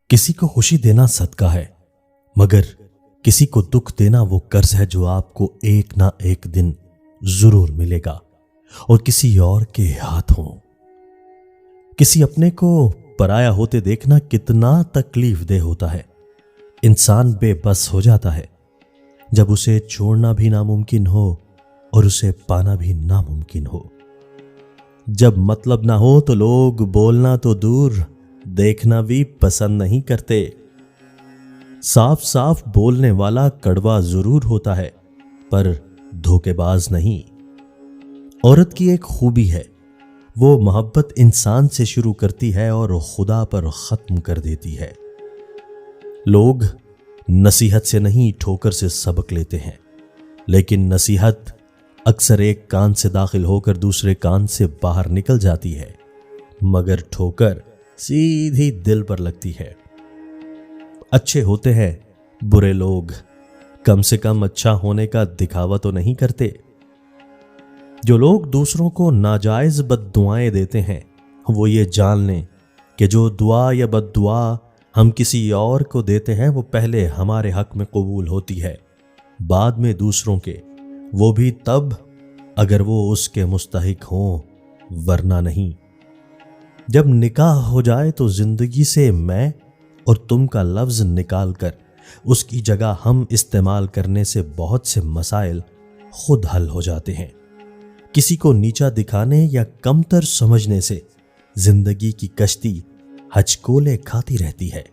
किसी को खुशी देना सदका है, मगर किसी को दुख देना वो कर्ज है जो आपको एक ना एक दिन जरूर मिलेगा और किसी और के हाथों। किसी अपने को पराया होते देखना कितना तकलीफ दे होता है। इंसान बेबस हो जाता है जब उसे छोड़ना भी नामुमकिन हो और उसे पाना भी नामुमकिन हो। जब मतलब ना हो तो लोग बोलना तो दूर देखना भी पसंद नहीं करते। साफ साफ बोलने वाला कड़वा जरूर होता है पर धोखेबाज नहीं। औरत की एक खूबी है, वो मोहब्बत इंसान से शुरू करती है और खुदा पर खत्म कर देती है। लोग नसीहत से नहीं ठोकर से सबक लेते हैं, लेकिन नसीहत अक्सर एक कान से दाखिल होकर दूसरे कान से बाहर निकल जाती है, मगर ठोकर सीधी दिल पर लगती है। अच्छे होते हैं बुरे लोग, कम से कम अच्छा होने का दिखावा तो नहीं करते। जो लोग दूसरों को नाजायज बद्दुआएं देते हैं वो ये जान लें कि जो दुआ या बद्दुआ हम किसी और को देते हैं वो पहले हमारे हक में कबूल होती है, बाद में दूसरों के, वो भी तब अगर वो उसके मुस्तहिक हों, वरना नहीं। जब निकाह हो जाए तो जिंदगी से मैं और तुम का लफ्ज निकाल कर उसकी जगह हम इस्तेमाल करने से बहुत से मसाइल खुद हल हो जाते हैं। किसी को नीचा दिखाने या कमतर समझने से जिंदगी की कश्ती हचकोले खाती रहती है।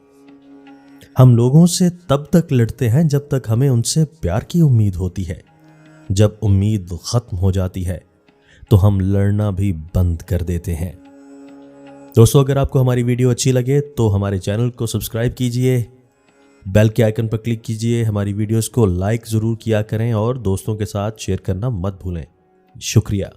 हम लोगों से तब तक लड़ते हैं जब तक हमें उनसे प्यार की उम्मीद होती है। जब उम्मीद खत्म हो जाती है तो हम लड़ना भी बंद कर देते हैं। दोस्तों, अगर आपको हमारी वीडियो अच्छी लगे तो हमारे चैनल को सब्सक्राइब कीजिए, बेल के आइकन पर क्लिक कीजिए, हमारी वीडियोस को लाइक ज़रूर किया करें और दोस्तों के साथ शेयर करना मत भूलें। शुक्रिया।